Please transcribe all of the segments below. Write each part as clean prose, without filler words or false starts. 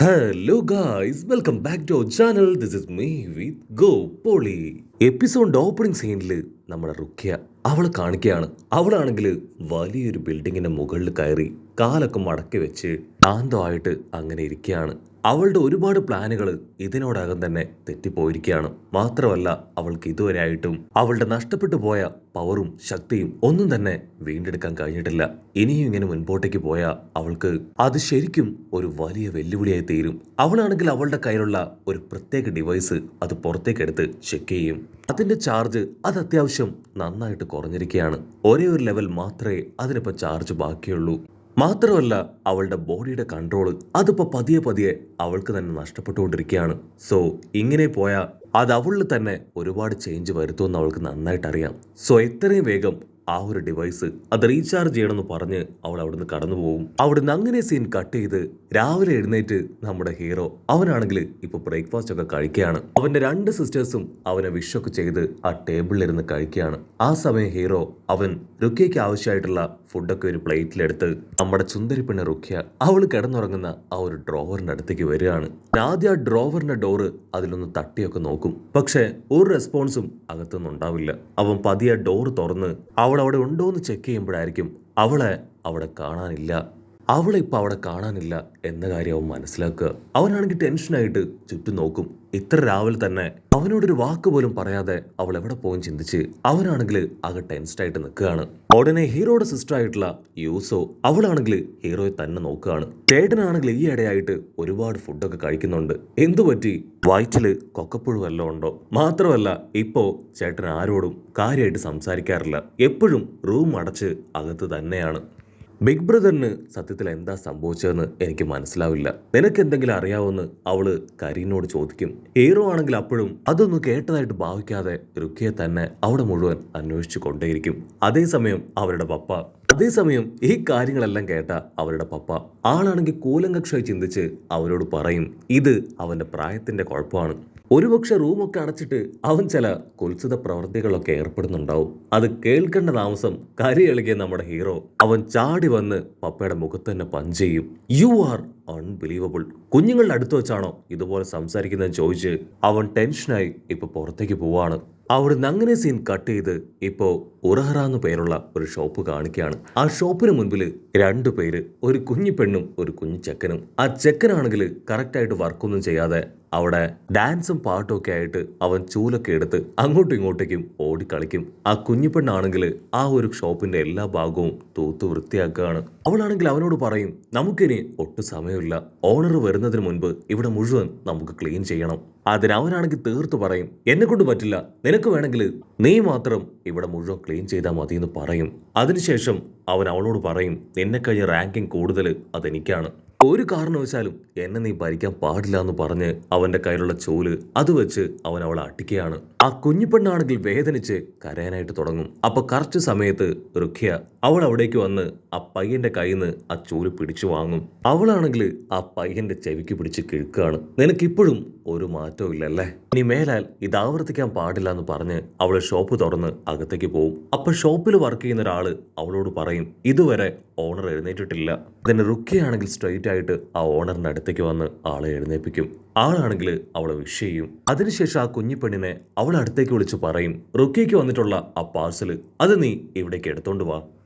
Hello guys, welcome back to our channel. This is me with go poly. എപ്പിസോഡിന്റെ opening സീനിൽ നമ്മുടെ റുക്കിയ അവളെ കാണിക്കുകയാണ്. അവളാണെങ്കിൽ വലിയൊരു ബിൽഡിങ്ങിന്റെ മുകളിൽ കയറി കാലൊക്കെ മടക്കി വെച്ച് ശാന്തമായിട്ട് അങ്ങനെ ഇരിക്കുകയാണ്. അവളുടെ ഒരുപാട് പ്ലാനുകൾ ഇതിനോടകം തന്നെ തെറ്റിപ്പോയിരിക്കുകയാണ്. മാത്രമല്ല, അവൾക്ക് ഇതുവരെയായിട്ടും അവളുടെ നഷ്ടപ്പെട്ടു പോയ പവറും ശക്തിയും ഒന്നും തന്നെ വീണ്ടെടുക്കാൻ കഴിഞ്ഞിട്ടില്ല. ഇനിയും ഇങ്ങനെ മുൻപോട്ടേക്ക് പോയാൽ അവൾക്ക് അത് ശരിക്കും ഒരു വലിയ വെല്ലുവിളിയായി തീരും. അവളാണെങ്കിൽ അവളുടെ കയ്യിലുള്ള ഒരു പ്രത്യേക ഡിവൈസ് അത് പുറത്തേക്കെടുത്ത് ചെക്ക് ചെയ്യും. അതിന്റെ ചാർജ് അത് അത്യാവശ്യം നന്നായിട്ട് കുറഞ്ഞിരിക്കുകയാണ്. ഒരേ ഒരു ലെവൽ മാത്രമേ അതിനിപ്പോൾ ചാർജ് ബാക്കിയുള്ളൂ. മാത്രമല്ല, അവളുടെ ബോഡിയുടെ കൺട്രോള് അതിപ്പോ പതിയെ പതിയെ അവൾക്ക് തന്നെ നഷ്ടപ്പെട്ടുകൊണ്ടിരിക്കുകയാണ്. സോ ഇങ്ങനെ പോയാൽ അത് അവളിൽ തന്നെ ഒരുപാട് ചേഞ്ച് വരുത്തുമെന്ന് അവൾക്ക് നന്നായിട്ട് അറിയാം. സോ എത്രയും വേഗം ആ ഒരു ഡിവൈസ് അത് റീചാർജ് ചെയ്യണമെന്ന് പറഞ്ഞ് അവൾ അവിടുന്ന് കടന്നു പോകും. അവിടുന്ന് അങ്ങനെ സീൻ കട്ട് ചെയ്ത് രാവിലെ എഴുന്നേറ്റ് നമ്മുടെ ഹീറോ അവനാണെങ്കിൽ ഇപ്പൊ ബ്രേക്ക്ഫാസ്റ്റ് ഒക്കെ കഴിക്കുകയാണ്. അവന്റെ രണ്ട് സിസ്റ്റേഴ്സും അവനെ വിഷൊക്കെ ചെയ്ത് ആ ടേബിളിലിരുന്ന് കഴിക്കുകയാണ്. ആ സമയം ഹീറോ അവൻ റുക്കിയയ്ക്ക് ആവശ്യമായിട്ടുള്ള ഫുഡൊക്കെ ഒരു പ്ലേറ്റിലെടുത്ത് നമ്മുടെ ചുന്ദരി പെണ്ണ് റുക്കിയ അവൾ കിടന്നുറങ്ങുന്ന ആ ഒരു ഡ്രോവറിന്റെ അടുത്തേക്ക് വരികയാണ്. ആദ്യം ആ ഡ്രോവറിന്റെ ഡോറ് അതിലൊന്ന് തട്ടിയൊക്കെ നോക്കും. പക്ഷെ ഒരു റെസ്പോൺസും അകത്തൊന്നും ഉണ്ടാവില്ല. അവൻ പതിയെ ഡോറ് തുറന്ന് അവൾ അവിടെ ഉണ്ടോ എന്ന് ചെക്ക് ചെയ്യുമ്പോഴായിരിക്കും അവളെ അവിടെ കാണാനില്ല. അവളെ ഇപ്പൊ അവിടെ കാണാനില്ല എന്ന കാര്യം അവൻ മനസ്സിലാക്കുക. അവനാണെങ്കിൽ ടെൻഷനായിട്ട് ചുറ്റും നോക്കും. ഇത്ര രാവിലെ തന്നെ അവനോടൊരു വാക്ക് പോലും പറയാതെ അവൾ എവിടെ പോകും ചിന്തിച്ച് അവനാണെങ്കിൽ ആകെ ടെൻസ്ഡായിട്ട് നിൽക്കുകയാണ്. ഉടനെ ഹീറോയുടെ സിസ്റ്റർ ആയിട്ടുള്ള യൂസോ അവളാണെങ്കിൽ ഹീറോയെ തന്നെ നോക്കുകയാണ്. ചേട്ടനാണെങ്കിൽ ഈ ഇടയായിട്ട് ഒരുപാട് ഫുഡൊക്കെ കഴിക്കുന്നുണ്ട്. എന്തു പറ്റി? വയറ്റില് കൊക്കപ്പുഴു വല്ലതും ഉണ്ടോ? മാത്രമല്ല, ഇപ്പോ ചേട്ടൻ ആരോടും കാര്യമായിട്ട് സംസാരിക്കാറില്ല. എപ്പോഴും റൂം അടച്ച് അകത്ത് തന്നെയാണ്. ബിഗ് ബ്രദറിന് സത്യത്തിൽ എന്താ സംഭവിച്ചതെന്ന് എനിക്ക് മനസ്സിലാവില്ല. നിനക്ക് എന്തെങ്കിലും അറിയാവുമെന്ന് അവള് കരീനോട് ചോദിക്കും. ഹീറോ ആണെങ്കിൽ അപ്പോഴും അതൊന്നും കേട്ടതായിട്ട് ഭാവിക്കാതെ റുക്കിയെ തന്നെ അവിടെ മുഴുവൻ അന്വേഷിച്ചു കൊണ്ടേയിരിക്കും. അതേസമയം ഈ കാര്യങ്ങളെല്ലാം കേട്ട അവരുടെ പപ്പ ആളാണെങ്കിൽ കൂലങ്കക്ഷമായി ചിന്തിച്ച് അവരോട് പറയും, ഇത് അവന്റെ പ്രായത്തിന്റെ കുഴപ്പമാണ്. ഒരുപക്ഷെ റൂമൊക്കെ അടച്ചിട്ട് അവൻ ചില കുൽസിത പ്രവർത്തികളൊക്കെ ഏർപ്പെടുന്നുണ്ടാവും. അത് കേൾക്കേണ്ട താമസം കരിയിളകിയ നമ്മുടെ ഹീറോ അവൻ ചാടി വന്ന് പപ്പയുടെ മുഖത്ത് തന്നെ പഞ്ച് ചെയ്യും. You are unbelievable. കുഞ്ഞുങ്ങളുടെ അടുത്ത് വെച്ചാണോ ഇതുപോലെ സംസാരിക്കുന്നതെന്ന് ചോദിച്ച് അവൻ ടെൻഷനായി ഇപ്പൊ പുറത്തേക്ക് പോവാണ്. അവിടുന്ന് അങ്ങനെ സീൻ കട്ട് ചെയ്ത് ഇപ്പോ ഉറഹറ എന്ന് പേരുള്ള ഒരു ഷോപ്പ് കാണിക്കുകയാണ്. ആ ഷോപ്പിന് മുൻപിൽ രണ്ടു പേര്, ഒരു കുഞ്ഞു പെണ്ണും ഒരു കുഞ്ഞു ചെക്കനും. ആ ചെക്കനാണെങ്കിൽ കറക്റ്റായിട്ട് വർക്കൊന്നും ചെയ്യാതെ അവിടെ ഡാൻസും പാട്ടും ഒക്കെ ആയിട്ട് അവൻ ചൂലൊക്കെ എടുത്ത് അങ്ങോട്ടും ഇങ്ങോട്ടേക്കും ഓടിക്കളിക്കും. ആ കുഞ്ഞു പെണ്ണാണെങ്കിൽ ആ ഒരു ഷോപ്പിന്റെ എല്ലാ ഭാഗവും തൂത്ത് വൃത്തിയാക്കുകയാണ്. അവളാണെങ്കിൽ അവനോട് പറയും, നമുക്കിനി ഒട്ടും സമയമില്ല, ഓണർ വരുന്നതിന് മുൻപ് ഇവിടെ മുഴുവൻ നമുക്ക് ക്ലീൻ ചെയ്യണം. അതിനവനാണെങ്കിൽ തീർത്തു പറയും, എന്നെ കൊണ്ട് പറ്റില്ല, നിനക്ക് വേണമെങ്കിൽ നീ മാത്രം ഇവിടെ മുഴുവൻ ക്ലീൻ ചെയ്താൽ മതി എന്ന് പറയും. അതിനുശേഷം അവൻ അവളോട് പറയും, നിന്നെ കഴിഞ്ഞ റാങ്കിങ് കൂടുതൽ അതെനിക്കാണ്, ഒരു കാരണവശാലും എന്നെ നീ ഭരിക്കാൻ പാടില്ല എന്ന് പറഞ്ഞ് അവന്റെ കയ്യിലുള്ള ചൂല് അത് വെച്ച് അവൻ അവളെ അട്ടിക്കുകയാണ്. ആ കുഞ്ഞിപ്പെണ്ണാണെങ്കിൽ വേദനിച്ച് കരയാനായിട്ട് തുടങ്ങും. അപ്പൊ കറക്റ്റ് സമയത്ത് റുഖിയ അവൾ അവിടേക്ക് വന്ന് ആ പയ്യന്റെ കയ്യിൽ നിന്ന് ആ ചൂല് പിടിച്ചു വാങ്ങും. അവളാണെങ്കിൽ ആ പയ്യന്റെ ചെവിക്ക് പിടിച്ച് കിഴുക്കുകയാണ്. നിനക്കിപ്പോഴും ഒരു മാറ്റവും ഇല്ലല്ലേ? ഇനി മേലാൽ ഇത് ആവർത്തിക്കാൻ പാടില്ല എന്ന് പറഞ്ഞ് അവള് ഷോപ്പ് തുറന്ന് അകത്തേക്ക് പോകും. അപ്പൊ ഷോപ്പിൽ വർക്ക് ചെയ്യുന്ന ഒരാള് അവളോട് പറയും, ഇതുവരെ ഓണർ എഴുന്നേറ്റിട്ടില്ല. അതിന് റുക്കിയാണെങ്കിൽ സ്ട്രെയിറ്റ് ആയിട്ട് ആ ഓണറിന്റെ അടുത്തേക്ക് വന്ന് ആളെ എഴുന്നേൽപ്പിക്കും. ആളാണെങ്കിൽ അവളെ വിഷ് ചെയ്യും. അതിനുശേഷം ആ കുഞ്ഞി പെണ്ണിനെ അവളെ അടുത്തേക്ക് വിളിച്ച് പറയും, റുക്കിയയ്ക്ക് വന്നിട്ടുള്ള ആ പാഴ്സല് അത് നീ ഇവിടേക്ക് എടുത്തോണ്ട് വാ.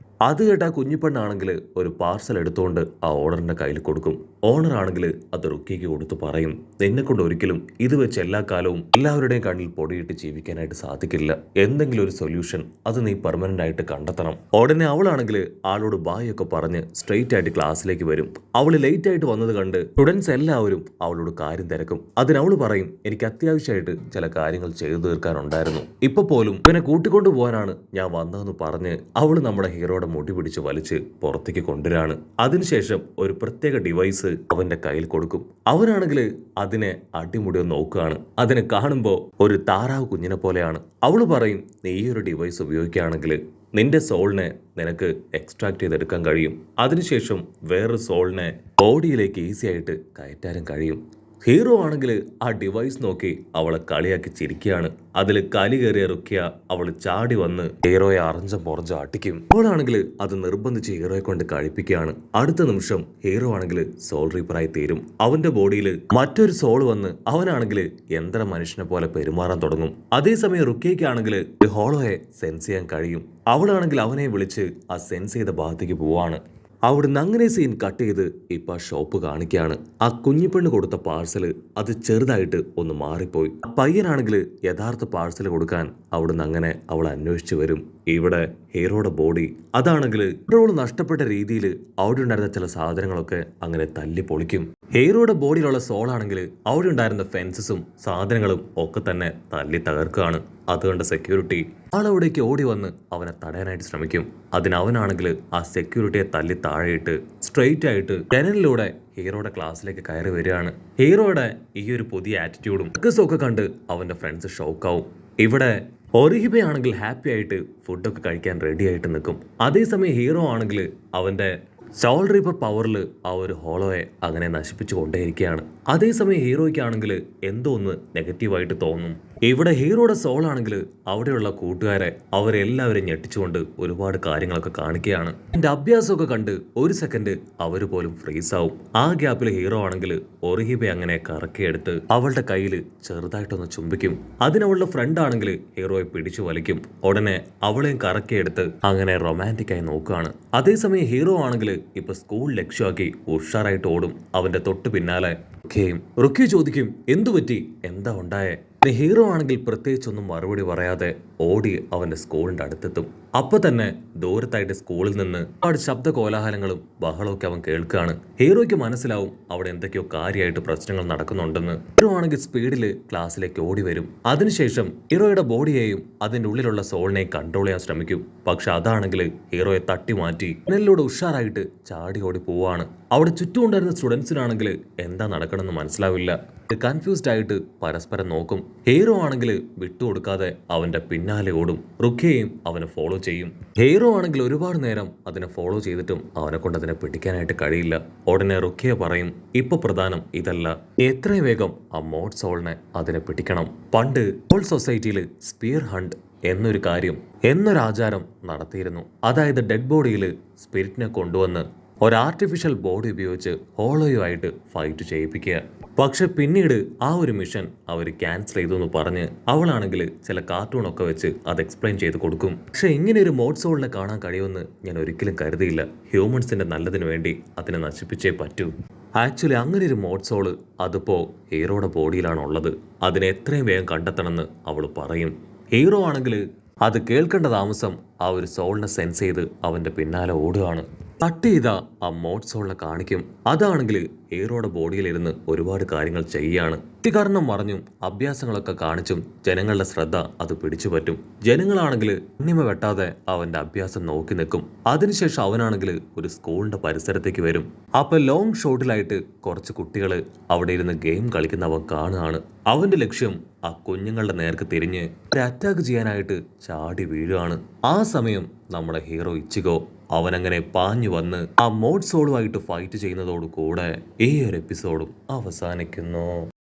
അത് കേട്ട ആ കുഞ്ഞിപ്പെണ്ണാണെങ്കിൽ ഒരു പാർസൽ എടുത്തുകൊണ്ട് ആ ഓണറിന്റെ കയ്യിൽ കൊടുക്കും. ഓണർ ആണെങ്കിൽ അത് റുക്കിയയ്ക്ക് കൊടുത്ത് പറയും, നിന്നെ കൊണ്ട് ഒരിക്കലും ഇത് വെച്ച് എല്ലാ കാലവും എല്ലാവരുടെയും കണ്ണിൽ പൊടിയിട്ട് ജീവിക്കാനായിട്ട് സാധിക്കില്ല. എന്തെങ്കിലും ഒരു സൊല്യൂഷൻ അത് നീ പെർമനന്റ് ആയിട്ട് കണ്ടെത്തണം. ഉടനെ അവളാണെങ്കിൽ ആളോട് ബായ് ഒക്കെ പറഞ്ഞ് സ്ട്രെയിറ്റ് ആയിട്ട് ക്ലാസ്സിലേക്ക് വരും. അവള് ലേറ്റ് ആയിട്ട് വന്നത് കണ്ട് സ്റ്റുഡൻസ് എല്ലാവരും അവളോട് കാര്യം തിരക്കും. അതിനവള് പറയും, എനിക്ക് അത്യാവശ്യമായിട്ട് ചില കാര്യങ്ങൾ ചെയ്തു തീർക്കാനുണ്ടായിരുന്നു, ഇപ്പൊ പോലും ഇവനെ കൂട്ടിക്കൊണ്ടു പോകാനാണ് ഞാൻ വന്നതെന്ന് പറഞ്ഞ് അവള് നമ്മുടെ ഹീറോയുടെ മുടി പിടിച്ച് വലിച്ച് പുറത്തേക്ക് കൊണ്ടുവരാണ്. അതിനുശേഷം ഒരു പ്രത്യേക ഡിവൈസ് അവന്റെ കയ്യിൽ കൊടുക്കും. അവനാണെങ്കിൽ അതിനെ അടിമുടി നോക്കുകയാണ്. അതിനെ കാണുമ്പോ ഒരു താറാവ് കുഞ്ഞിനെ പോലെയാണ്. അവള് പറയും, നീ ഈ ഒരു ഡിവൈസ് ഉപയോഗിക്കുകയാണെങ്കിൽ നിന്റെ സോളിനെ നിനക്ക് എക്സ്ട്രാക്ട് ചെയ്തെടുക്കാൻ കഴിയും. അതിനുശേഷം വേറൊരു സോളിനെ ബോഡിയിലേക്ക് ഈസി ആയിട്ട് കയറ്റാനും കഴിയും. ഹീറോ ആണെങ്കിൽ ആ ഡിവൈസ് നോക്കി അവളെ കളിയാക്കി ചിരിക്കുകയാണ്. അതിൽ കലി കയറിയ റുക്കിയ അവൾ ചാടി വന്ന് ഹീറോയെ അറിഞ്ചം പുറഞ്ച അടിക്കും. അവളാണെങ്കിൽ അത് നിർബന്ധിച്ച് ഹീറോയെ കൊണ്ട് കഴിപ്പിക്കുകയാണ്. അടുത്ത നിമിഷം ഹീറോ ആണെങ്കിൽ സോൾ റീപ്പറായി തീരും. അവന്റെ ബോഡിയിൽ മറ്റൊരു സോൾ വന്ന് അവനാണെങ്കിൽ യന്ത്ര മനുഷ്യനെ പോലെ പെരുമാറാൻ തുടങ്ങും. അതേസമയം റുക്കിയയ്ക്കാണെങ്കിൽ ഒരു ഹോളോയെ സെൻസ് ചെയ്യാൻ കഴിയും. അവളാണെങ്കിൽ അവനെ വിളിച്ച് ആ സെൻസ് ചെയ്ത ഭാഗത്തേക്ക് പോവാണ്. അവിടുന്ന് അങ്ങനെ സീൻ കട്ട് ചെയ്ത് ഇപ്പൊ ആ ഷോപ്പ് കാണിക്കുകയാണ്. ആ കുഞ്ഞിപ്പെണ്ണ് കൊടുത്ത പാഴ്സല് അത് ചെറുതായിട്ട് ഒന്ന് മാറിപ്പോയി. ആ പയ്യനാണെങ്കിൽ യഥാർത്ഥ പാഴ്സൽ കൊടുക്കാൻ അവിടുന്ന് അങ്ങനെ അവൾ അന്വേഷിച്ചു വരും. ഇവിടെ ഹീറോയുടെ ബോഡി അതാണെങ്കിൽ ഹീറോൾ നഷ്ടപ്പെട്ട രീതിയിൽ അവിടെ ഉണ്ടായിരുന്ന ചില സാധനങ്ങളൊക്കെ അങ്ങനെ തല്ലി പൊളിക്കും. ഹീറോയുടെ ബോഡിയിലുള്ള സോളാണെങ്കിൽ അവിടെ ഉണ്ടായിരുന്ന ഫെൻസസും സാധനങ്ങളും ഒക്കെ തന്നെ തല്ലി തകർക്കുകയാണ്. അതുകൊണ്ട് സെക്യൂരിറ്റി ആളവിടേക്ക് ഓടി വന്ന് അവനെ തടയാനായിട്ട് ശ്രമിക്കും. അതിനവനാണെങ്കിൽ ആ സെക്യൂരിറ്റിയെ തല്ലി താഴെയിട്ട് സ്ട്രെയിറ്റ് ആയിട്ട് ജനലിലൂടെ ഹീറോയുടെ ക്ലാസ്സിലേക്ക് കയറി വരികയാണ്. ഹീറോയുടെ ഈ ഒരു പുതിയ ആറ്റിറ്റ്യൂഡും ഒക്കെ കണ്ട് അവന്റെ ഫ്രണ്ട്സ് ഷോക്കാവും. ഇവിടെ ഒറിഹിബയാണെങ്കിൽ ഹാപ്പി ആയിട്ട് ഫുഡൊക്കെ കഴിക്കാൻ റെഡി ആയിട്ട് നിൽക്കും. അതേസമയം ഹീറോ ആണെങ്കിൽ അവന്റെ സോൾ റീപ്പർ പവറിൽ ആ ഒരു ഹോളോയെ അങ്ങനെ നശിപ്പിച്ചു കൊണ്ടേയിരിക്കുകയാണ്. അതേസമയം ഹീറോയ്ക്കാണെങ്കിൽ എന്തോ ഒന്ന് നെഗറ്റീവായിട്ട് തോന്നും. ഇവിടെ ഹീറോയുടെ സോൾ ആണെങ്കിൽ അവിടെയുള്ള കൂട്ടുകാരെ അവരെല്ലാവരും ഞെട്ടിച്ചുകൊണ്ട് ഒരുപാട് കാര്യങ്ങളൊക്കെ കാണിക്കുകയാണ്. എന്റെ അഭ്യാസമൊക്കെ കണ്ട് ഒരു സെക്കൻഡ് അവർ പോലും ഫ്രീസ് ആവും. ആ ഗ്യാപ്പിൽ ഹീറോ ആണെങ്കിൽ ഒറിഹിബെ അങ്ങനെ കറക്കിയെടുത്ത് അവളുടെ കയ്യിൽ ചെറുതായിട്ടൊന്ന് ചുംബിക്കും. അതിനവളുടെ ഫ്രണ്ട് ആണെങ്കിൽ ഹീറോയെ പിടിച്ചു വലിക്കും. ഉടനെ അവളെയും കറക്കിയെടുത്ത് അങ്ങനെ റൊമാൻറ്റിക് ആയി നോക്കുകയാണ്. അതേസമയം ഹീറോ ആണെങ്കിൽ ഇപ്പൊ സ്കൂൾ ലക്ഷ്യമാക്കി ഉഷാറായിട്ട് ഓടും. അവന്റെ തൊട്ട് പിന്നാലെ റുക്കിയ ചോദിക്കും, എന്തു പറ്റി, എന്താ ഉണ്ടായേ? ഹീറോ ആണെങ്കിൽ പ്രത്യേകിച്ചൊന്നും മറുപടി പറയാതെ ഓടി അവന്റെ സ്കൂളിന്റെ അടുത്തെത്തും. അപ്പൊ തന്നെ ദൂരത്തായിട്ട് സ്കൂളിൽ നിന്ന് ഒരുപാട് ശബ്ദ കോലാഹലങ്ങളും ബഹളമൊക്കെ അവൻ കേൾക്കുകയാണ്. ഹീറോയ്ക്ക് മനസ്സിലാവും അവിടെ എന്തൊക്കെയോ കാര്യമായിട്ട് പ്രശ്നങ്ങൾ നടക്കുന്നുണ്ടെന്ന്. ഹീറോ ആണെങ്കിൽ സ്പീഡില് ക്ലാസ്സിലേക്ക് ഓടി വരും. അതിനുശേഷം ഹീറോയുടെ ബോഡിയെയും അതിന്റെ ഉള്ളിലുള്ള സോളിനെയും കൺട്രോൾ ചെയ്യാൻ ശ്രമിക്കും. പക്ഷെ അതാണെങ്കിൽ ഹീറോയെ തട്ടി മാറ്റി ജനലിലൂടെ ഉഷാറായിട്ട് ചാടി ഓടി പോവാണ്. അവിടെ ചുറ്റുമുണ്ടായിരുന്ന സ്റ്റുഡൻസിനാണെങ്കിൽ എന്താ നടക്കണമെന്ന് മനസ്സിലാവില്ല. കൺഫ്യൂസ്ഡ് ആയിട്ട് പരസ്പരം നോക്കും. ഹീറോ ആണെങ്കിൽ വിട്ടുകൊടുക്കാതെ അവന്റെ പിന്നാലെ ഓടും. റുക്കിയയും അവനെ ഫോളോ ചെയ്യും. ഹീറോ ആണെങ്കിൽ ഒരുപാട് നേരം അതിനെ ഫോളോ ചെയ്തിട്ടും അവനെ കൊണ്ട് അതിനെ പിടിക്കാനായിട്ട് കഴിയില്ല. ഉടനെ റുക്കിയ പറയും, ഇപ്പൊ പ്രധാനം ഇതല്ല, എത്രയും വേഗം ആ മോഡ് സോളിനെ അതിനെ പിടിക്കണം. പണ്ട് സോൾ സൊസൈറ്റിയിൽ സ്പിയർ ഹണ്ട് എന്നൊരാചാരം നടത്തിയിരുന്നു. അതായത് ഡെഡ് ബോഡിയിൽ സ്പിരിറ്റിനെ കൊണ്ടുവന്ന് ഒരു ആർട്ടിഫിഷ്യൽ ബോഡി ഉപയോഗിച്ച് ഹോളോയുമായിട്ട് ഫൈറ്റ് ചെയ്യിപ്പിക്കുക. പക്ഷെ പിന്നീട് ആ ഒരു മിഷൻ അവർ ക്യാൻസൽ ചെയ്തു എന്ന് പറഞ്ഞ് അവളാണെങ്കിൽ ചില കാർട്ടൂണൊക്കെ വെച്ച് അത് എക്സ്പ്ലെയിൻ ചെയ്ത് കൊടുക്കും. പക്ഷെ ഇങ്ങനെ ഒരു മോഡ് സോളിനെ കാണാൻ കഴിയുമെന്ന് ഞാൻ ഒരിക്കലും കരുതിയില്ല. ഹ്യൂമൻസിന്റെ നല്ലതിന് വേണ്ടി അതിനെ നശിപ്പിച്ചേ പറ്റൂ. ആക്ച്വലി അങ്ങനെ ഒരു മോഡ് സോള് അതിപ്പോ ഹീറോയുടെ ബോഡിയിലാണ് ഉള്ളത്. അതിനെ എത്രയും വേഗം കണ്ടെത്തണമെന്ന് അവൾ പറയും. ഹീറോ ആണെങ്കിൽ അത് കേൾക്കേണ്ട താമസം ആ ഒരു സോളിനെ സെൻസ് ചെയ്ത് അവന്റെ പിന്നാലെ ഓടുകയാണ്. കട്ട് ചെയ്ത ആ മോഡ് സോളിനെ കാണിക്കും. അതാണെങ്കിൽ ഹീറോയുടെ ബോഡിയിലിരുന്ന് ഒരുപാട് കാര്യങ്ങൾ ചെയ്യാണ്. കാരണം മറിഞ്ഞും അഭ്യാസങ്ങളൊക്കെ കാണിച്ചും ജനങ്ങളുടെ ശ്രദ്ധ അത് പിടിച്ചു പറ്റും. ജനങ്ങളാണെങ്കിൽ ഉണ്ണിമ വെട്ടാതെ അവന്റെ അഭ്യാസം നോക്കി നിൽക്കും. അതിനുശേഷം അവനാണെങ്കിൽ ഒരു സ്കൂളിന്റെ പരിസരത്തേക്ക് വരും. അപ്പൊ ലോങ് ഷോട്ടിലായിട്ട് കുറച്ച് കുട്ടികൾ അവിടെ ഇരുന്ന് ഗെയിം കളിക്കുന്നവൻ കാണുകയാണ്. അവന്റെ ലക്ഷ്യം ആ കുഞ്ഞുങ്ങളുടെ നേർക്ക് തിരിഞ്ഞ് ഒരു അറ്റാക്ക് ചെയ്യാനായിട്ട് ചാടി വീഴുകയാണ്. ആ സമയം നമ്മുടെ ഹീറോ ഇച്ചിഗോ അവനങ്ങനെ പാഞ്ഞു വന്ന് ആ മോഡ് സോളുമായിട്ട് ഫൈറ്റ് ചെയ്യുന്നതോടു കൂടെ ഈ ഒരു എപ്പിസോഡും അവസാനിക്കുന്നു.